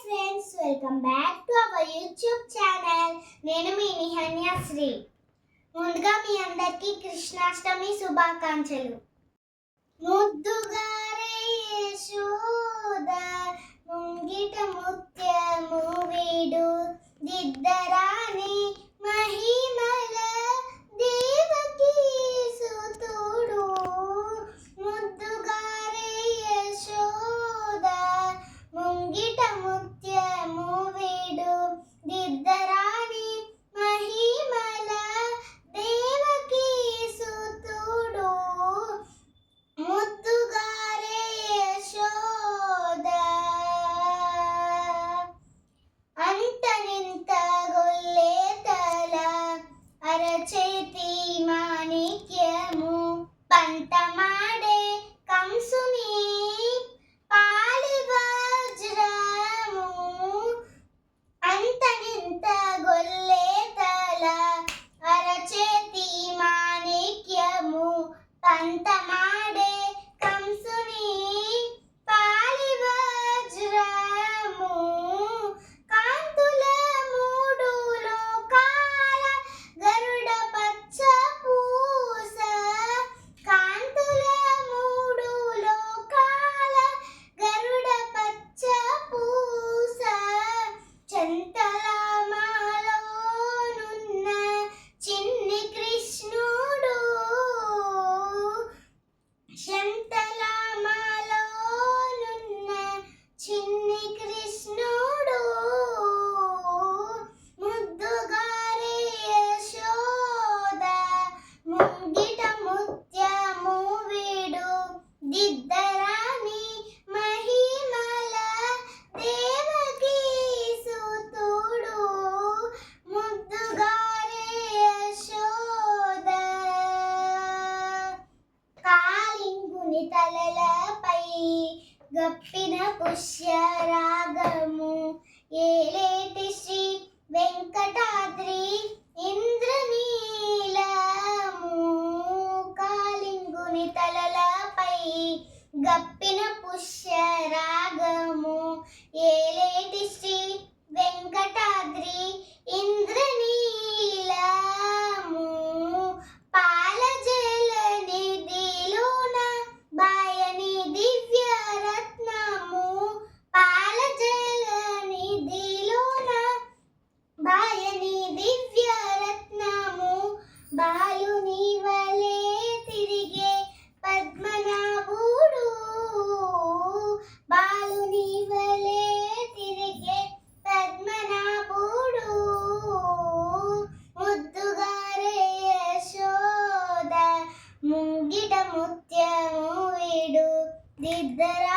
Friends, welcome back to our YouTube channel. నేను మీ నిహన్యశ్రీ. ముందుగా మీ అందరికీ కృష్ణాష్టమి శుభాకాంక్షలు. ముద్దుగారే యశోద ముంగిట ముత్యము వీడు దిద్దరాని మహిమల దేవకీ సుతుడు. ముద్దుగారే యశోద ముంగిట ముత్యము వీడు దిద్దరాని మహిమల దేవకీ సుతుడు. ముద్దుగారే యశోద అంతనింత గొల్లే తల అరచేతి మాణిక్యము పంతమాడే కంసుని పాలి వజ్రము. అంతనింత గొల్లే తల అరచేతి మాణిక్యము పంతమాడే కంసుని పాలి వజ్రము. కాంతుల మూడు లోకాల గరుడ పచ్చ పూస. కాంతుల మూడు లోకాల గరుడ పచ్చ పూస. చెంతలమాలోనున్న చిన్ని కృష్ణుడు. చెంతలమాలోనున్న చిన్ని కృష్ణుడు. ముద్దుగారే యశోద ముంగిట ముత్యము వీడు దిద్దరాని మహిమల దేవకీ సుతుడు. ముద్దుగారే యశోద కాలింగుని తలలపై గప్పిన పుష్యరాగము ఏలేటి శ్రీ వెంకటాద్రి ఇంద్రనీలము. కాలింగుని తలలపై గప్పిన పుష్యరాగము ఏలేటి శ్రీ వెంకటాద్రి ఇంద్రనీలము. పాలజల నిధిలోన బాయని దివ్యరత్నము. పాలజల నిధిలోన బాయని దివ్యరత్నము. బాలుని వలె తిరిగే పద్మనాభుడు. బాలుని వలె తిరిగే పద్మనాభుడు. ముద్దుగారే యశోద ముంగిట ముత్యము వీడు దిద్దరా